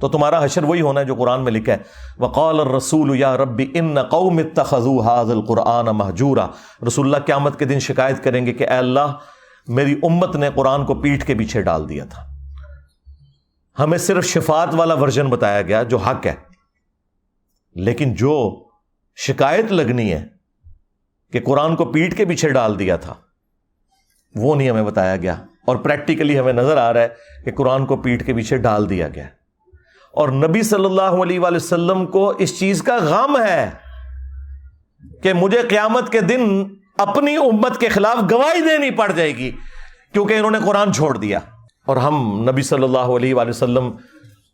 تو تمہارا حشر وہی ہونا ہے جو قرآن میں لکھا ہے، وقال الرسول یا رب ان قوم اتخذوا هذا القرآن مہجورا۔ رسول اللہ قیامت کے دن شکایت کریں گے کہ اے اللہ میری امت نے قرآن کو پیٹھ کے پیچھے ڈال دیا تھا۔ ہمیں صرف شفاعت والا ورژن بتایا گیا جو حق ہے، لیکن جو شکایت لگنی ہے کہ قرآن کو پیٹھ کے پیچھے ڈال دیا تھا وہ نہیں ہمیں بتایا گیا، اور پریکٹیکلی ہمیں نظر آ رہا ہے کہ قرآن کو پیٹھ کے پیچھے ڈال دیا گیا، اور نبی صلی اللہ علیہ وآلہ وسلم کو اس چیز کا غم ہے کہ مجھے قیامت کے دن اپنی امت کے خلاف گواہی دینی پڑ جائے گی کیونکہ انہوں نے قرآن چھوڑ دیا، اور ہم نبی صلی اللہ علیہ وآلہ وسلم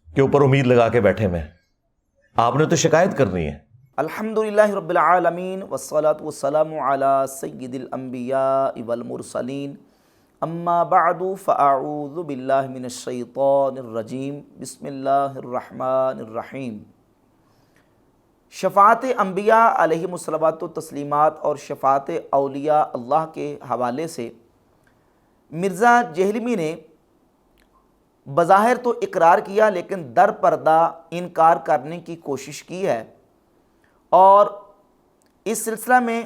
کے اوپر امید لگا کے بیٹھے ہوئے ہیں۔ آپ نے تو شکایت کرنی ہے۔ الحمدللہ رب العالمین والصلاة والسلام علی سید الانبیاء والمرسلین، اما بعد فاعوذ باللہ من الشیطان الرجیم، بسم اللہ الرحمن الرحیم۔ شفاعت انبیاء علیہم الصلوات و تسلیمات اور شفاعت اولیاء اللہ کے حوالے سے مرزا جہلمی نے بظاہر تو اقرار کیا لیکن در پردہ انکار کرنے کی کوشش کی ہے، اور اس سلسلہ میں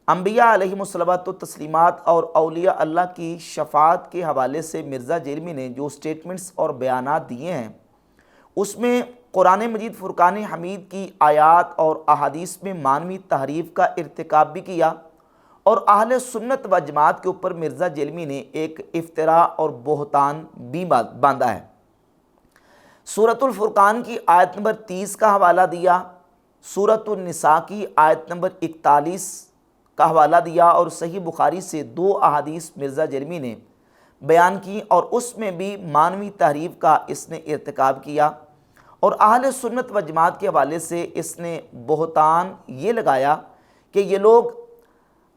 انبیاء علیہم الصلوات و تسلیمات اور اولیاء اللہ کی شفاعت کے حوالے سے مرزا جہلمی نے جو سٹیٹمنٹس اور بیانات دیے ہیں اس میں قرآن مجید فرقان حمید کی آیات اور احادیث میں معنوی تحریف کا ارتکاب بھی کیا، اور اہل سنت و جماعت کے اوپر مرزا جہلمی نے ایک افتراء اور بہتان بھی باندھا ہے۔ سورۃ الفرقان کی آیت نمبر 30 کا حوالہ دیا، سورۃ النساء کی آیت نمبر 41 کا حوالہ دیا، اور صحیح بخاری سے 2 احادیث مرزا جہلمی نے بیان کی، اور اس میں بھی معنوی تحریف کا اس نے ارتکاب کیا، اور اہل سنت و جماعت کے حوالے سے اس نے بہتان یہ لگایا کہ یہ لوگ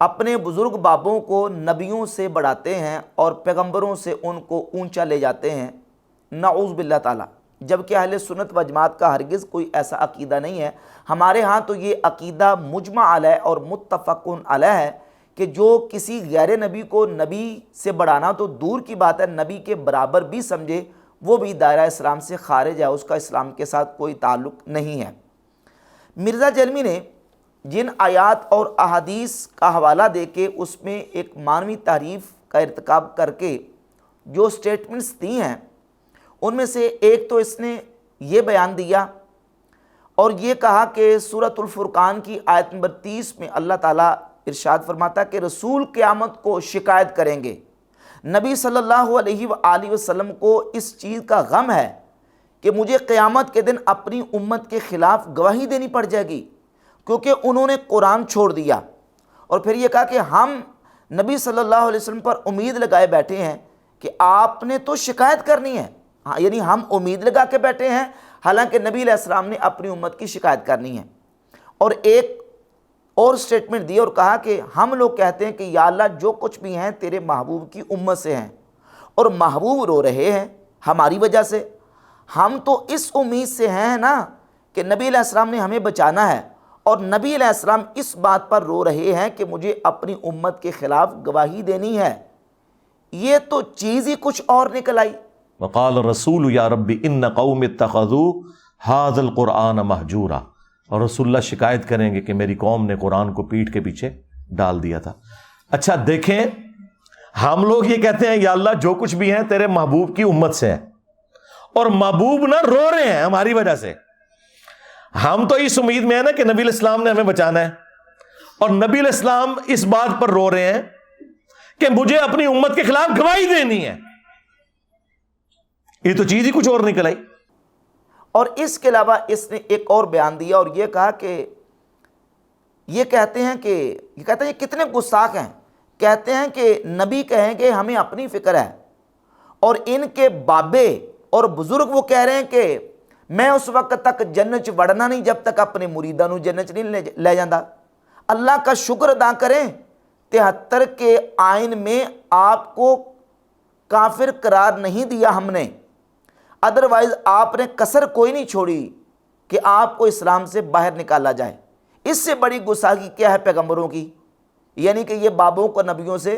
اپنے بزرگ بابوں کو نبیوں سے بڑھاتے ہیں اور پیغمبروں سے ان کو اونچا لے جاتے ہیں، نعوذ باللہ تعالیٰ، جبکہ اہل سنت و جماعت کا ہرگز کوئی ایسا عقیدہ نہیں ہے۔ ہمارے ہاں تو یہ عقیدہ مجمع علیہ اور متفق علیہ ہے کہ جو کسی غیر نبی کو نبی سے بڑھانا تو دور کی بات ہے، نبی کے برابر بھی سمجھے وہ بھی دائرہ اسلام سے خارج ہے، اس کا اسلام کے ساتھ کوئی تعلق نہیں ہے۔ مرزا جہلمی نے جن آیات اور احادیث کا حوالہ دے کے اس میں ایک معنوی تحریف کا ارتکاب کر کے جو سٹیٹمنٹس دی ہیں ان میں سے ایک تو اس نے یہ بیان دیا اور یہ کہا کہ سورۃ الفرقان کی آیت نمبر 30 میں اللہ تعالیٰ ارشاد فرماتا کہ رسول قیامت کو شکایت کریں گے۔ نبی صلی اللہ علیہ وآلہ وسلم کو اس چیز کا غم ہے کہ مجھے قیامت کے دن اپنی امت کے خلاف گواہی دینی پڑ جائے گی کیونکہ انہوں نے قرآن چھوڑ دیا، اور پھر یہ کہا کہ ہم نبی صلی اللہ علیہ وسلم پر امید لگائے بیٹھے ہیں کہ آپ نے تو شکایت کرنی ہے، یعنی ہم امید لگا کے بیٹھے ہیں حالانکہ نبی علیہ السلام نے اپنی امت کی شکایت کرنی ہے۔ اور ایک اور سٹیٹمنٹ دی اور کہا کہ ہم لوگ کہتے ہیں کہ یا اللہ جو کچھ بھی ہیں تیرے محبوب کی امت سے ہیں، اور محبوب رو رہے ہیں ہماری وجہ سے، ہم تو اس امید سے ہیں نا کہ نبی علیہ السلام نے ہمیں بچانا ہے، اور نبی علیہ السلام اس بات پر رو رہے ہیں کہ مجھے اپنی امت کے خلاف گواہی دینی ہے۔ یہ تو چیز ہی کچھ اور نکل آئی۔ وقال الرسول یا رب ان قوم اتخذوا هذا القرآن مہجورا، اور رسول اللہ شکایت کریں گے کہ میری قوم نے قرآن کو پیٹھ کے پیچھے ڈال دیا تھا۔ اچھا دیکھیں، ہم لوگ یہ کہتے ہیں یا اللہ جو کچھ بھی ہیں تیرے محبوب کی امت سے ہیں، اور محبوب نہ رو رہے ہیں ہماری وجہ سے۔ ہم تو اس امید میں ہیں نا کہ نبی علیہ السلام نے ہمیں بچانا ہے، اور نبی علیہ السلام اس بات پر رو رہے ہیں کہ مجھے اپنی امت کے خلاف گواہی دینی ہے۔ یہ تو چیز ہی کچھ اور نکل آئی۔ اور اس کے علاوہ اس نے ایک اور بیان دیا اور یہ کہا کہ یہ کہتے ہیں یہ کتنے گستاخ ہیں، کہتے ہیں کہ نبی کہیں کہ ہمیں اپنی فکر ہے، اور ان کے بابے اور بزرگ وہ کہہ رہے ہیں کہ میں اس وقت تک جنت چ وڑنا نہیں جب تک اپنے مریداں نو جنت نہیں لے جاندہ۔ اللہ کا شکر ادا کریں 73 کے آئین میں آپ کو کافر قرار نہیں دیا ہم نے، ادروائز آپ نے کسر کوئی نہیں چھوڑی کہ آپ کو اسلام سے باہر نکالا جائے۔ اس سے بڑی گستاخی کیا ہے پیغمبروں کی؟ یعنی کہ یہ بابوں کو نبیوں سے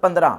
15,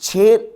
6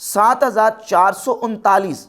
7439,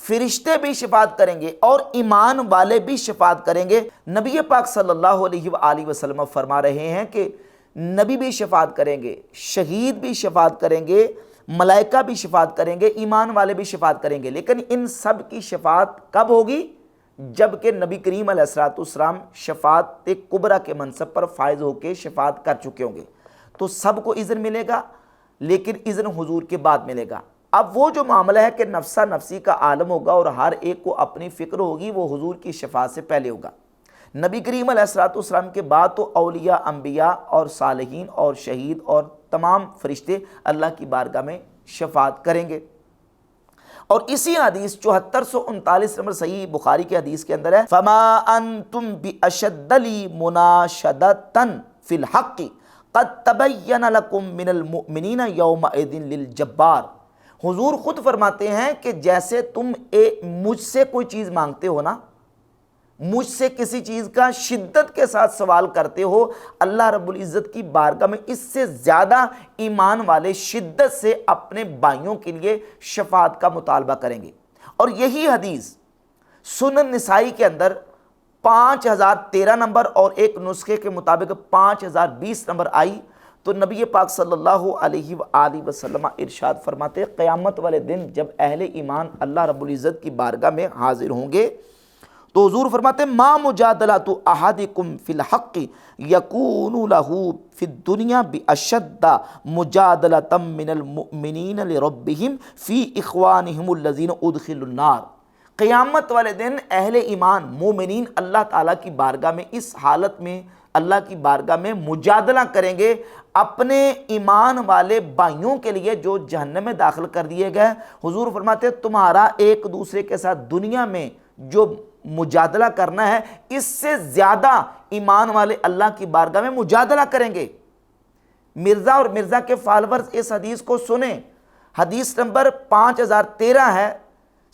فرشتے بھی شفاعت کریں گے اور ایمان والے بھی شفاعت کریں گے۔ نبی پاک صلی اللہ علیہ وآلہ وسلم فرما رہے ہیں کہ نبی بھی شفاعت کریں گے، شہید بھی شفاعت کریں گے، ملائکہ بھی شفاعت کریں گے، ایمان والے بھی شفاعت کریں گے، لیکن ان سب کی شفاعت کب ہوگی؟ جب کہ نبی کریم علیہ السلام شفاعت کبریٰ کے منصب پر فائز ہو کے شفاعت کر چکے ہوں گے، تو سب کو اذن ملے گا، لیکن اذن حضور کے بعد ملے گا۔ اب وہ جو معاملہ ہے کہ نفسا نفسی کا عالم ہوگا اور ہر ایک کو اپنی فکر ہوگی، وہ حضور کی شفاعت سے پہلے ہوگا۔ نبی کریم علیہ السلام کے بعد تو اولیاء، انبیاء اور صالحین اور شہید اور تمام فرشتے اللہ کی بارگاہ میں شفاعت کریں گے۔ اور اسی حدیث 7439 نمبر صحیح بخاری کی حدیث کے اندر ہے، فَمَا أَنْتُمْ بِأَشَدَّ لِي مُنَاشَدَةً فِي الْحَقِّ قَدْ تَبَيَّنَ لَكُم مِّنَ الْمُؤْمِنِينَ يَوْمَئِذٍ لِلْجَبَّارِ۔ حضور خود فرماتے ہیں کہ جیسے تم مجھ سے کوئی چیز مانگتے ہو نا، مجھ سے کسی چیز کا شدت کے ساتھ سوال کرتے ہو، اللہ رب العزت کی بارگاہ میں اس سے زیادہ ایمان والے شدت سے اپنے بھائیوں کے لیے شفاعت کا مطالبہ کریں گے۔ اور یہی حدیث سنن نسائی کے اندر 5013 نمبر اور ایک نسخے کے مطابق 5020 نمبر آئی، تو نبی پاک صلی اللہ علیہ وآلہ وسلم ارشاد فرماتے، قیامت والے دن جب اہل ایمان اللہ رب العزت کی بارگاہ میں حاضر ہوں گے تو حضور فرماتے، ما مجادلۃ احدکم فی الحق یکون لہ فی الدنیا باشد مجادلۃ من المؤمنین لربہم فی اخوانہم الذین ادخلوا النار۔ قیامت والے دن اہل ایمان مومنین اللہ تعالیٰ کی بارگاہ میں اس حالت میں اللہ کی بارگاہ میں مجادلہ کریں گے اپنے ایمان والے بھائیوں کے لیے جو جہنم میں داخل کر دیے گئے۔ حضور فرماتے ہیں تمہارا ایک دوسرے کے ساتھ دنیا میں جو مجادلہ کرنا ہے، اس سے زیادہ ایمان والے اللہ کی بارگاہ میں مجادلہ کریں گے۔ مرزا اور مرزا کے فالورز اس حدیث کو سنیں، حدیث نمبر 5013 ہے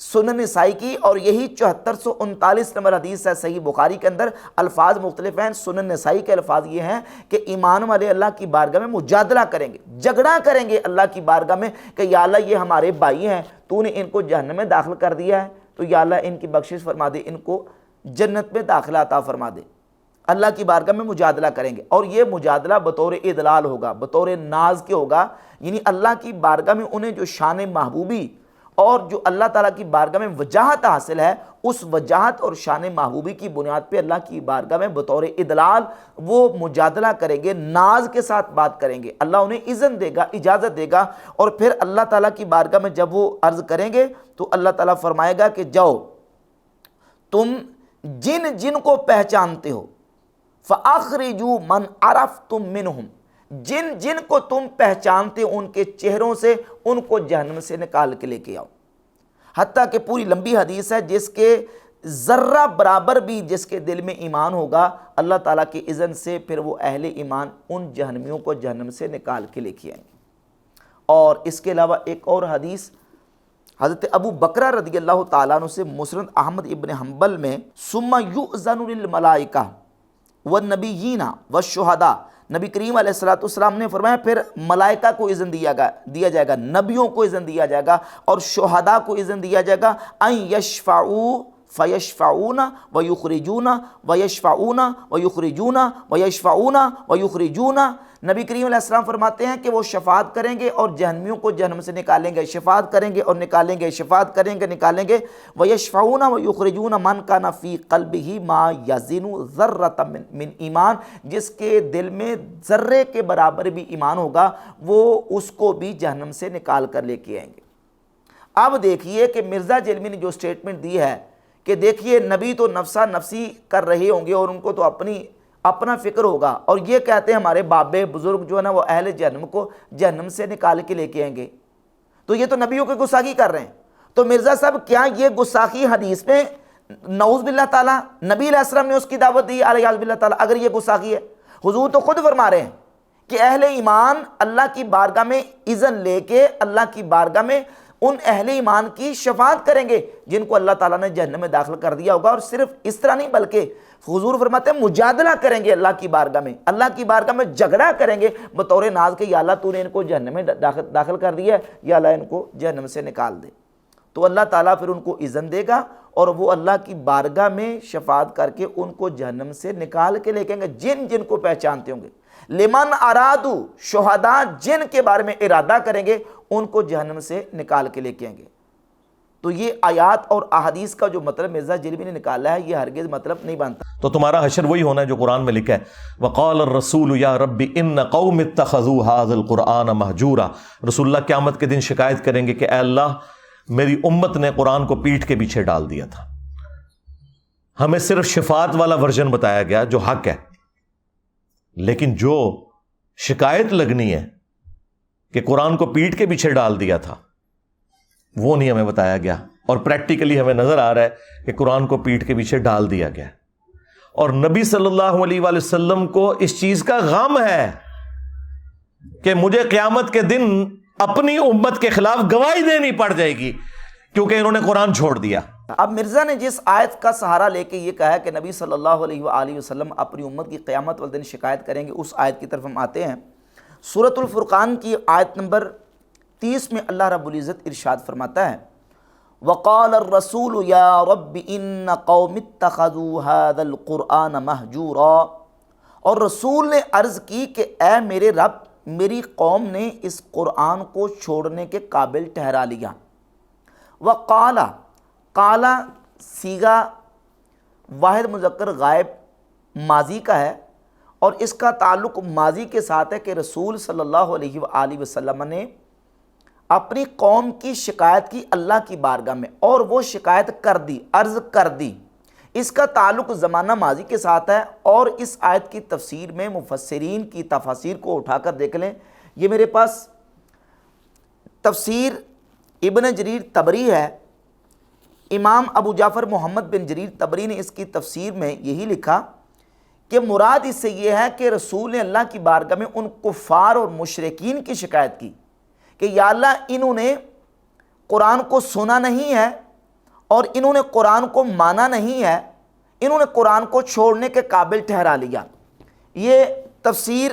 سنن نسائی کی، اور یہی 7439 نمبر حدیث ہے صحیح بخاری کے اندر۔ الفاظ مختلف ہیں، سنن نسائی کے الفاظ یہ ہیں کہ ایمان والے اللہ کی بارگاہ میں مجادلہ کریں گے، جھگڑا کریں گے اللہ کی بارگاہ میں کہ یا اللہ یہ ہمارے بھائی ہیں، تو نے ان کو جہنم میں داخل کر دیا ہے، تو یا اللہ ان کی بخشش فرما دے، ان کو جنت میں داخلہ عطا فرما دے۔ اللہ کی بارگاہ میں مجادلہ کریں گے، اور یہ مجادلہ بطور ادلال ہوگا، بطور ناز کے ہوگا، یعنی اللہ کی بارگاہ میں انہیں جو شان محبوبی اور جو اللہ تعالیٰ کی بارگاہ میں وجاہت حاصل ہے، اس وجاہت اور شان محبوبی کی بنیاد پہ اللہ کی بارگاہ میں بطور ادلال وہ مجادلہ کریں گے، ناز کے ساتھ بات کریں گے۔ اللہ انہیں اذن دے گا، اجازت دے گا، اور پھر اللہ تعالیٰ کی بارگاہ میں جب وہ عرض کریں گے تو اللہ تعالیٰ فرمائے گا کہ جاؤ تم جن جن کو پہچانتے ہو، فَأَخْرِجُوا مَنْ عَرَفْتُم مِّنْهُمْ، جن جن کو تم پہچانتے ہو ان کے چہروں سے ان کو جہنم سے نکال کے لے کے آؤ۔ حتیٰ کہ پوری لمبی حدیث ہے، جس کے ذرہ برابر بھی جس کے دل میں ایمان ہوگا، اللہ تعالیٰ کے اذن سے پھر وہ اہل ایمان ان جہنمیوں کو جہنم سے نکال کے لے کے آئیں گے۔ اور اس کے علاوہ ایک اور حدیث حضرت ابو بکرہ رضی اللہ تعالیٰ عنہ سے مسند احمد ابن حنبل میں، ثم یؤذن للملائکہ والنبیین والشہداء، نبی کریم علیہ السلام نے فرمایا پھر ملائکہ کو اذن دیا جائے گا، نبیوں کو اذن دیا جائے گا، اور شہداء کو اذن دیا جائے گا، ان یشفعوا فیشفعون ویخرجون ویشفعون ویخرجون ویشفعون ویخرجون۔ نبی کریم علیہ السلام فرماتے ہیں کہ وہ شفاعت کریں گے اور جہنمیوں کو جہنم سے نکالیں گے، شفاعت کریں گے اور نکالیں گے، شفاعت کریں گے نکالیں گے۔ ویشفعون ویخرجون من کان فی قلبہ ما یزن ذرۃ من ایمان، جس کے دل میں ذرے کے برابر بھی ایمان ہوگا وہ اس کو بھی جہنم سے نکال کر لے کے آئیں گے۔ اب دیکھیے کہ مرزا جیلمی نے جو سٹیٹمنٹ دی ہے کہ دیکھیے نبی تو نفسا نفسی کر رہے ہوں گے اور ان کو تو اپنا فکر ہوگا، اور یہ کہتے ہیں ہمارے بابے بزرگ جو ہے نا وہ اہل جہنم کو جہنم سے نکال کے لے کے آئیں گے، تو یہ تو نبیوں کی گستاخی کر رہے ہیں۔ تو مرزا صاحب کیا یہ گستاخی حدیث میں نعوذ باللہ تعالیٰ نبی علیہ السلام نے اس کی دعوت دی علیہ باللہ تعالیٰ؟ اگر یہ گستاخی ہے، حضور تو خود فرما رہے ہیں کہ اہل ایمان اللہ کی بارگاہ میں اذن لے کے اللہ کی بارگاہ میں ان اہل ایمان کی شفاعت کریں گے جن کو اللہ تعالیٰ نے جہنم میں داخل کر دیا ہوگا، اور صرف اس طرح نہیں بلکہ حضور فرماتے ہیں مجادلہ کریں گے اللہ کی بارگاہ میں، اللہ کی بارگاہ میں جھگڑا کریں گے بطور ناز کہ یا اللہ تو نے ان کو جہنم میں داخل کر دیا ہے، یا اللہ ان کو جہنم سے نکال دے۔ تو اللہ تعالیٰ پھر ان کو اذن دے گا اور وہ اللہ کی بارگاہ میں شفاعت کر کے ان کو جہنم سے نکال کے لے کے گے، جن جن کو پہچانتے ہوں گے۔ لمن ارادو، شہداء جن کے بارے میں ارادہ کریں گے ان کو جہنم سے نکال کے لے کے آئیں گے۔ تو یہ آیات اور احادیث کا جو مطلب مرزا جیلوی نے نکالا ہے یہ ہرگز مطلب نہیں بنتا۔ تو تمہارا حشر وہی ہونا ہے جو قرآن میں لکھا ہے، وقال الرسول یا رب ان قوم اتخذوا هذا القرآن مہجورا۔ رسول اللہ قیامت کے دن شکایت کریں گے کہ اے اللہ میری امت نے قرآن کو پیٹھ کے پیچھے ڈال دیا تھا، ہمیں صرف شفاعت والا ورژن بتایا گیا جو حق ہے، لیکن جو شکایت لگنی ہے کہ قرآن کو پیٹھ کے پیچھے ڈال دیا تھا وہ نہیں ہمیں بتایا گیا، اور پریکٹیکلی ہمیں نظر آ رہا ہے کہ قرآن کو پیٹھ کے پیچھے ڈال دیا گیا، اور نبی صلی اللہ علیہ وآلہ وسلم کو اس چیز کا غم ہے کہ مجھے قیامت کے دن اپنی امت کے خلاف گواہی دینی پڑ جائے گی کیونکہ انہوں نے قرآن چھوڑ دیا۔ اب مرزا نے جس آیت کا سہارا لے کے یہ کہا ہے کہ نبی صلی اللہ علیہ وآلہ وسلم اپنی امت کی قیامت والدین شکایت کریں گے، اس آیت کی طرف ہم آتے ہیں۔ سورۃ الفرقان کی آیت نمبر 30 میں اللہ رب العزت ارشاد فرماتا ہے، وقال الرسول یا رب ان قوم اتخذوا هذا القرآن مہجورا، اور رسول نے عرض کی کہ اے میرے رب میری قوم نے اس قرآن کو چھوڑنے کے قابل ٹھہرا لیا۔ وقال، قالا صیغہ واحد مذکر غائب ماضی کا ہے، اور اس کا تعلق ماضی کے ساتھ ہے کہ رسول صلی اللہ علیہ وآلہ وسلم نے اپنی قوم کی شکایت کی اللہ کی بارگاہ میں، اور وہ شکایت کر دی، عرض کر دی۔ اس کا تعلق زمانہ ماضی کے ساتھ ہے، اور اس آیت کی تفسیر میں مفسرین کی تفاسیر کو اٹھا کر دیکھ لیں۔ یہ میرے پاس تفسیر ابن جریر طبری ہے، امام ابو جعفر محمد بن جریر طبری نے اس کی تفسیر میں یہی لکھا کہ مراد اس سے یہ ہے کہ رسول نے اللہ کی بارگاہ میں ان کفار اور مشرکین کی شکایت کی کہ یا اللہ انہوں نے قرآن کو سنا نہیں ہے اور انہوں نے قرآن کو مانا نہیں ہے، انہوں نے قرآن کو چھوڑنے کے قابل ٹھہرا لیا۔ یہ تفسیر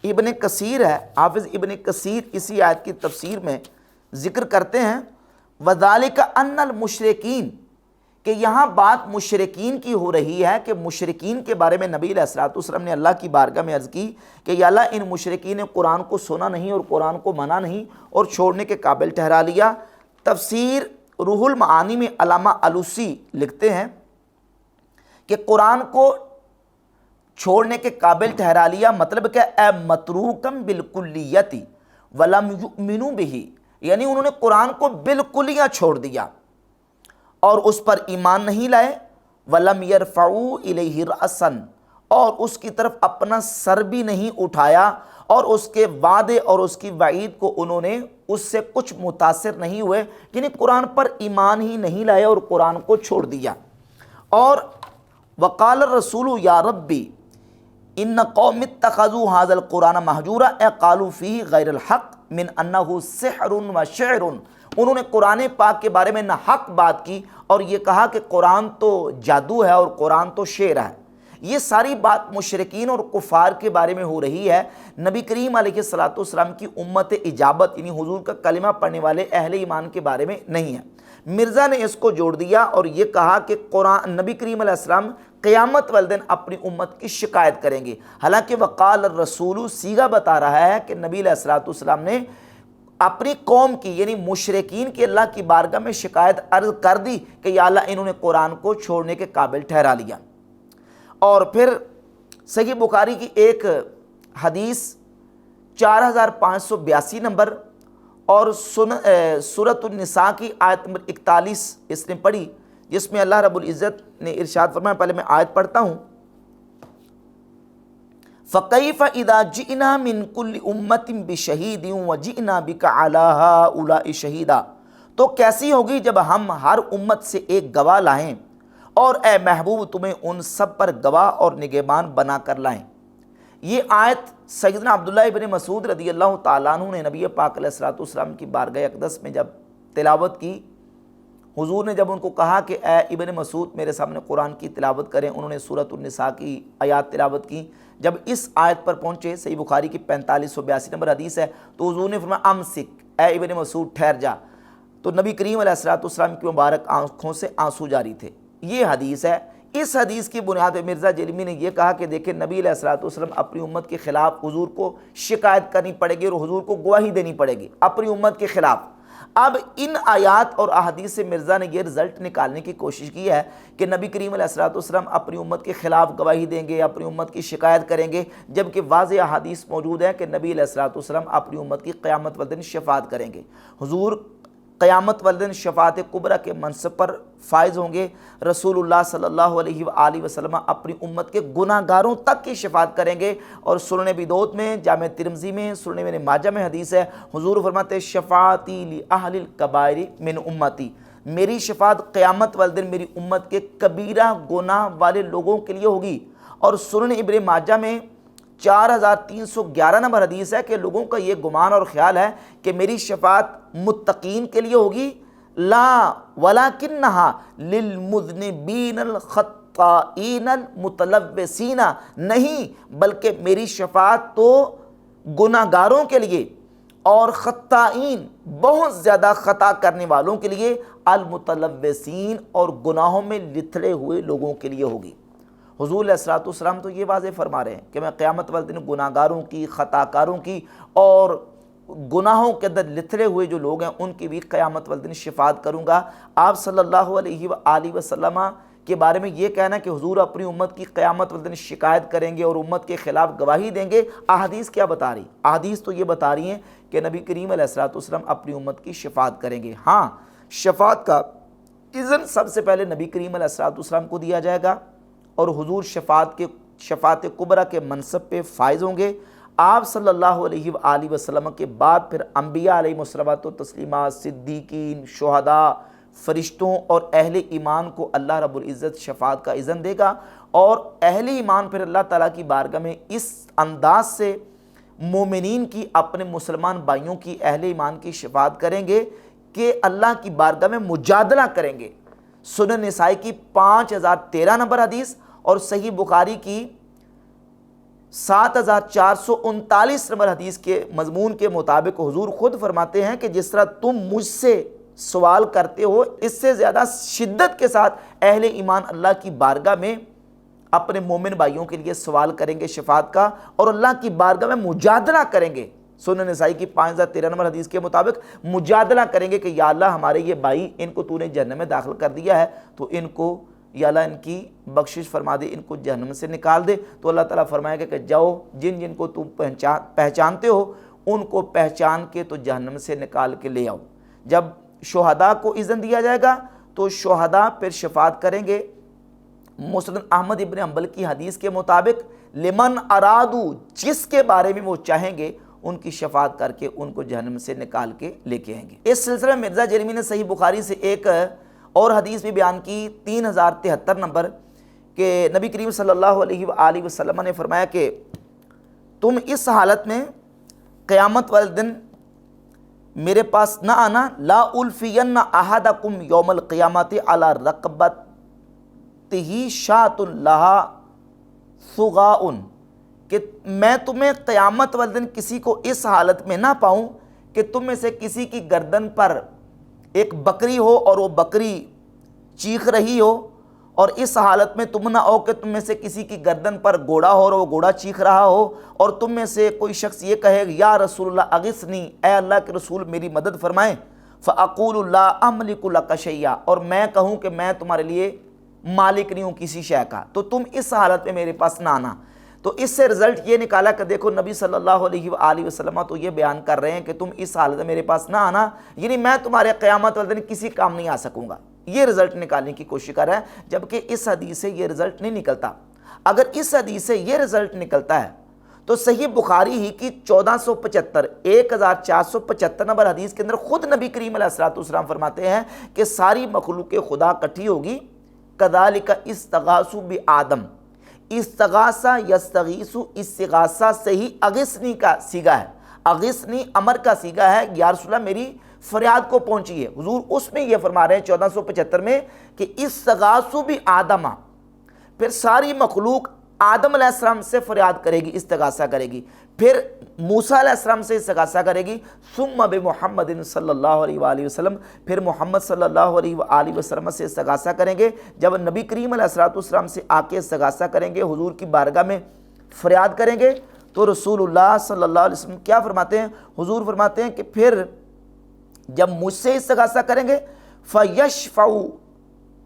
ابن کثیر ہے، حافظ ابن کثیر اسی آیت کی تفسیر میں ذکر کرتے ہیں، وَذَلِكَ أَنَّ الْمُشْرِكِينَ، کہ یہاں بات مشرکین کی ہو رہی ہے کہ مشرکین کے بارے میں نبی علیہ السلام نے اللہ کی بارگاہ میں عرض کی کہ یا اللہ ان مشرکین نے قرآن کو سنا نہیں اور قرآن کو مانا نہیں اور چھوڑنے کے قابل ٹھہرا لیا۔ تفسیر روح المعانی میں علامہ علوسی لکھتے ہیں کہ قرآن کو چھوڑنے کے قابل ٹھہرا لیا مطلب کہ اے متروکم بالکلیتی ولم یؤمنوا بہ، یعنی انہوں نے قرآن کو بالکلیہ چھوڑ دیا اور اس پر ایمان نہیں لائے، وَلَمْ يَرْفَعُوا إِلَيْهِ رَأْسًا، اور اس کی طرف اپنا سر بھی نہیں اٹھایا، اور اس کے وعدے اور اس کی وعید کو انہوں نے اس سے کچھ متاثر نہیں ہوئے، یعنی قرآن پر ایمان ہی نہیں لائے اور قرآن کو چھوڑ دیا۔ اور وقال الرسول یا ربی ان قوم اتخذوا هذا القرآن مہجورا، اے قالوا فیہ غیر الحق من انہ سحر و شعر، انہوں نے قرآن پاک کے بارے میں نہ حق بات کی اور یہ کہا کہ قرآن تو جادو ہے اور قرآن تو شعر ہے۔ یہ ساری بات مشرکین اور کفار کے بارے میں ہو رہی ہے، نبی کریم علیہ السلام کی امت اجابت یعنی حضور کا کلمہ پڑھنے والے اہل ایمان کے بارے میں نہیں ہے۔ مرزا نے اس کو جوڑ دیا اور یہ کہا کہ قرآن نبی کریم علیہ السلام قیامت والدین اپنی امت کی شکایت کریں گے، حالانکہ وقال الرسول صیغہ بتا رہا ہے کہ نبی علیہ السلام نے اپنی قوم کی یعنی مشرکین کی اللہ کی بارگاہ میں شکایت عرض کر دی کہ یا اللہ انہوں نے قرآن کو چھوڑنے کے قابل ٹھہرا لیا۔ اور پھر صحیح بخاری کی ایک حدیث 4582 نمبر اور سورۃ النساء کی آیت نمبر 41 اس نے پڑھی، جس میں اللہ رب العزت نے ارشاد فرمایا، پہلے میں آیت پڑھتا ہوں، فَكَيْفَ إِذَا جِئْنَا مِن كُلِّ أُمَّةٍ بِشَهِيدٍ وَجِئْنَا بِكَ عَلَىٰ هَٰؤُلَاءِ شَهِيدًا، تو کیسی ہوگی جب ہم ہر امت سے ایک گواہ لائیں اور اے محبوب تمہیں ان سب پر گواہ اور نگہبان بنا کر لائیں۔ یہ آیت سیدنا عبداللہ ابن مسعود رضی اللہ تعالیٰ عنہ نے نبی پاک علیہ السلام کی بارگاہ اقدس میں جب تلاوت کی، حضور نے جب ان کو کہا کہ اے ابن مسعود میرے سامنے قرآن کی تلاوت کریں، انہوں نے سورۃ النساء کی آیات تلاوت کی۔ جب اس آیت پر پہنچے، صحیح بخاری کی 4582 نمبر حدیث ہے، تو حضور نے فرمایا امسک، اے ابن مسعود ٹھہر جا، تو نبی کریم علیہ الصلوۃ والسلام کی مبارک آنکھوں سے آنسو جاری تھے۔ یہ حدیث ہے۔ اس حدیث کی بنیاد پہ مرزا جیلمی نے یہ کہا کہ دیکھیں نبی علیہ الصلوۃ والسلام اپنی امت کے خلاف حضور کو شکایت کرنی پڑے گی اور حضور کو گواہی دینی پڑے گی اپنی امت کے خلاف۔ اب ان آیات اور احادیث سے مرزا نے یہ رزلٹ نکالنے کی کوشش کی ہے کہ نبی کریم علیہ الصلوۃ والسلام اپنی امت کے خلاف گواہی دیں گے، اپنی امت کی شکایت کریں گے، جبکہ واضح احادیث موجود ہے کہ نبی علیہ الصلوۃ والسلام اپنی امت کی قیامت والدین شفاعت کریں گے۔ حضور قیامت والدین شفاعت کبریٰ کے منصب پر فائز ہوں گے۔ رسول اللہ صلی اللہ علیہ وآلہ وسلم اپنی امت کے گناہ گاروں تک کی شفاعت کریں گے۔ اور سنن ابی داؤد میں، جامع ترمذی میں، سنن ابن ماجہ میں حدیث ہے، حضور فرماتے ہیں شفاعتی لأہل الکبائر من امتی، میری شفاعت قیامت والدین میری امت کے کبیرہ گناہ والے لوگوں کے لیے ہوگی۔ اور سنن ابن ماجہ میں 4311 نمبر حدیث ہے کہ لوگوں کا یہ گمان اور خیال ہے کہ میری شفاعت متقین کے لیے ہوگی، لا ولکنہا للمذنبین الخطائین المتلوثین، نہیں بلکہ میری شفاعت تو گناہ گاروں کے لیے اور خطائین بہت زیادہ خطا کرنے والوں کے لیے، المتلوثین اور گناہوں میں لتھڑے ہوئے لوگوں کے لیے ہوگی۔ حضور علیہ الصلوۃ والسلام تو یہ واضح فرما رہے ہیں کہ میں قیامت والے دن گناہ گاروں کی، خطا کاروں کی اور گناہوں کے اندر لتھڑے ہوئے جو لوگ ہیں ان کی بھی قیامت والے دن شفاعت کروں گا۔ آپ صلی اللہ علیہ وآلہ وسلم کے بارے میں یہ کہنا کہ حضور اپنی امت کی قیامت والے دن شکایت کریں گے اور امت کے خلاف گواہی دیں گے، احادیث کیا بتا رہی؟ احادیث تو یہ بتا رہی ہیں کہ نبی کریم علیہ الصلوۃ والسلام اپنی امت کی شفاعت کریں گے۔ ہاں، شفاعت کا اذن سب سے پہلے نبی کریم علیہ الصلوۃ والسلام کو دیا جائے گا اور حضور شفاعت کبریٰ کے منصب پہ فائز ہوں گے۔ آپ صلی اللہ علیہ وآلہ وسلم کے بعد پھر انبیاء علیہ الصلوۃ والتسلیمات، صدیقین، شہداء، فرشتوں اور اہل ایمان کو اللہ رب العزت شفاعت کا اذن دے گا، اور اہل ایمان پھر اللہ تعالیٰ کی بارگاہ میں اس انداز سے مومنین کی، اپنے مسلمان بھائیوں کی، اہل ایمان کی شفاعت کریں گے کہ اللہ کی بارگاہ میں مجادلہ کریں گے۔ سنن نسائی کی 5013 نمبر حدیث اور صحیح بخاری کی 7439 نمبر حدیث کے مضمون کے مطابق حضور خود فرماتے ہیں کہ جس طرح تم مجھ سے سوال کرتے ہو، اس سے زیادہ شدت کے ساتھ اہل ایمان اللہ کی بارگاہ میں اپنے مومن بھائیوں کے لیے سوال کریں گے شفاعت کا، اور اللہ کی بارگاہ میں مجادلہ کریں گے۔ سنن نسائی کی 5013 نمبر حدیث کے مطابق مجادلہ کریں گے کہ یا اللہ ہمارے یہ بھائی، ان کو تو نے جہنم میں داخل کر دیا ہے، تو ان کو یا اللہ ان کی بخشش فرما دے، ان کو جہنم سے نکال دے۔ تو اللہ تعالیٰ فرمائے گا کہ جاؤ، جن جن کو تم پہچانتے ہو ان کو پہچان کے تو جہنم سے نکال کے لے آؤ۔ جب شہداء کو اذن دیا جائے گا تو شہداء پھر شفاعت کریں گے۔ مسند احمد ابن حنبل کی حدیث کے مطابق لمن ارادو، جس کے بارے میں وہ چاہیں گے ان کی شفاعت کر کے ان کو جہنم سے نکال کے لے کے آئیں گے۔ اس سلسلے میں مرزا جیلمی نے صحیح بخاری سے ایک اور حدیث بھی بیان کی 3073 نمبر کہ نبی کریم صلی اللہ علیہ وآلہ وسلم نے فرمایا کہ تم اس حالت میں قیامت والے دن میرے پاس نہ آنا، لا الفین احدکم یوم القیامت علی رقبتہ شاۃ لہا ثغاء، کہ میں تمہیں قیامت والے دن کسی کو اس حالت میں نہ پاؤں کہ تم میں سے کسی کی گردن پر ایک بکری ہو اور وہ بکری چیخ رہی ہو، اور اس حالت میں تم نہ ہو کہ تم میں سے کسی کی گردن پر گھوڑا ہو اور وہ گھوڑا چیخ رہا ہو، اور تم میں سے کوئی شخص یہ کہے یا رسول اللہ اغثنی، اے اللہ کے رسول میری مدد فرمائیں، فاقول لا املک لک شیئا، اور میں کہوں کہ میں تمہارے لیے مالک نہیں ہوں کسی شے کا، تو تم اس حالت میں میرے پاس نہ آنا۔ تو اس سے رزلٹ یہ نکالا کہ دیکھو نبی صلی اللہ علیہ وآلہ وسلم تو یہ بیان کر رہے ہیں کہ تم اس حالت میں میرے پاس نہ آنا، یعنی میں تمہارے قیامت والے دن کسی کام نہیں آ سکوں گا، یہ رزلٹ نکالنے کی کوشش کر رہا ہے، جبکہ اس حدیث سے یہ رزلٹ نہیں نکلتا۔ اگر اس حدیث سے یہ رزلٹ نکلتا ہے تو صحیح بخاری ہی کی 1475 نمبر حدیث کے اندر خود نبی کریم علیہ الصلوۃ والسلام فرماتے ہیں کہ ساری مخلوق خدا اکٹھی ہوگی، کذالک استغاثوا بآدم، استغاثہ یستغیث، استغاثہ سے ہی اغثنی کا صیغہ ہے، اغثنی امر کا صیغہ ہے، یا رسول اللہ میری فریاد کو پہنچی ہے۔ حضور اس میں یہ فرما رہے ہیں 1475 میں کہ استغاثوا بآدم، پھر ساری مخلوق آدم علیہ السلام سے فریاد کرے گی، استغاثہ کرے گی، پھر موسیٰ علیہ السلام سے استغاثہ کرے گی، ثم بمحمد صلی اللہ علیہ وآلہ وسلم، پھر محمد صلی اللہ علیہ وآلہ وسلم سے استغاثہ کریں گے۔ جب نبی کریم علیہ السلام سے آ کے استغاثہ کریں گے، حضور کی بارگاہ میں فریاد کریں گے، تو رسول اللہ صلی اللہ علیہ وسلم کیا فرماتے ہیں؟ حضور فرماتے ہیں کہ پھر جب مجھ سے استغاثہ کریں گے فَيَشْفَعُ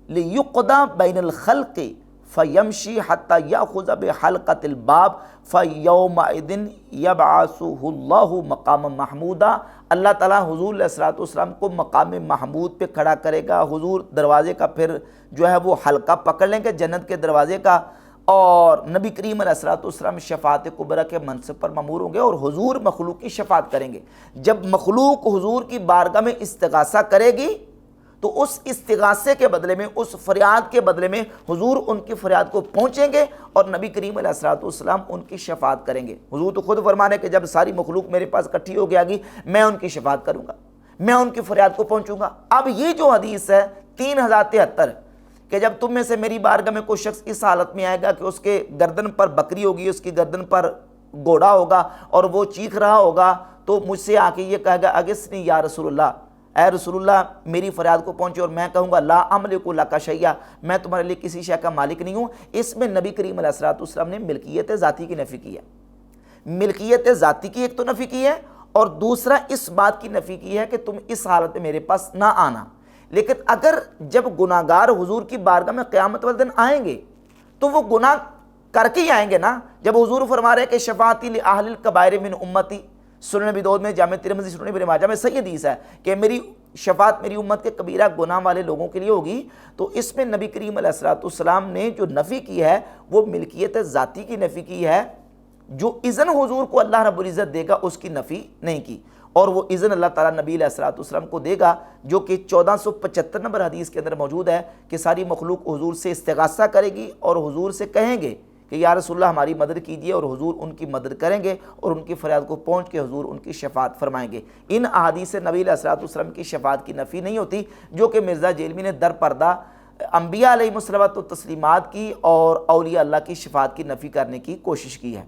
لِيُقْضَى بَيْنَ الْخَلْقِ فَيَمْشِي حَتَّى يَأْخُذَ بِحَلْقَةِ الْبَابِ فَيَوْمَئِذٍ يَبْعَثُهُ اللَّهُ مَقَامًا مَحْمُودًا۔ اللہ تعالیٰ حضور علیہ السلام کو مقام محمود پہ کھڑا کرے گا، حضور دروازے کا پھر جو ہے وہ حلقہ پکڑ لیں گے جنت کے دروازے کا، اور نبی کریم علیہ السلام شفاعت کبریٰ کے منصب پر مامور ہوں گے اور حضور مخلوق کی شفاعت کریں گے۔ جب مخلوق حضور کی بارگاہ میں استغاثہ کرے گی تو اس استغاثے کے بدلے میں، اس فریاد کے بدلے میں حضور ان کی فریاد کو پہنچیں گے اور نبی کریم علیہ السلام ان کی شفاعت کریں گے۔ حضور تو خود فرمانے کہ جب ساری مخلوق میرے پاس اکٹھی ہو گیا گی میں ان کی شفاعت کروں گا، میں ان کی فریاد کو پہنچوں گا۔ اب یہ جو حدیث ہے 3073 کہ جب تم میں سے میری بارگاہ میں کوئی شخص اس حالت میں آئے گا کہ اس کے گردن پر بکری ہوگی، اس کی گردن پر گھوڑا ہوگا اور وہ چیخ رہا ہوگا، تو مجھ سے آ کے یہ کہے گا اغثنی یا رسول اللہ، اے رسول اللہ میری فریاد کو پہنچے، اور میں کہوں گا لا املک لک شیئا، میں تمہارے لیے کسی شے کا مالک نہیں ہوں۔ اس میں نبی کریم علیہ السلام نے ملکیت ذاتی کی نفی کی ہے۔ ملکیت ذاتی کی ایک تو نفی کی ہے، اور دوسرا اس بات کی نفی کی ہے کہ تم اس حالت میں میرے پاس نہ آنا۔ لیکن اگر جب گناہگار حضور کی بارگاہ میں قیامت والے دن آئیں گے تو وہ گناہ کر کے ہی آئیں گے نا۔ جب حضور فرما رہے کہ شفاعتی لأہل الکبائر من امتی، سنن ابی داؤد میں، جامع ترمذی، سنن ابن ماجہ میں صحیح حدیث ہے کہ میری شفاعت میری امت کے کبیرہ گناہ والے لوگوں کے لیے ہوگی، تو اس میں نبی کریم علیہ السلام نے جو نفی کی ہے وہ ملکیت ذاتی کی نفی کی ہے، جو اذن حضور کو اللہ رب العزت دے گا اس کی نفی نہیں کی، اور وہ اذن اللہ تعالیٰ نبی علیہ السلام کو دے گا، جو کہ 1475 نمبر حدیث کے اندر موجود ہے کہ ساری مخلوق حضور سے استغاثہ کرے گی اور حضور سے کہیں گے کہ یا رسول اللہ ہماری مدد کیجیے، اور حضور ان کی مدد کریں گے اور ان کی فریاد کو پہنچ کے حضور ان کی شفاعت فرمائیں گے۔ ان احادیث سے نبی علیہ السلام کی شفاعت کی نفی نہیں ہوتی، جو کہ مرزا جیلمی نے در پردہ انبیاء علیہ الصلوۃ والتسلیمات کی اور اولیاء اللہ کی شفاعت کی نفی کرنے کی کوشش کی ہے۔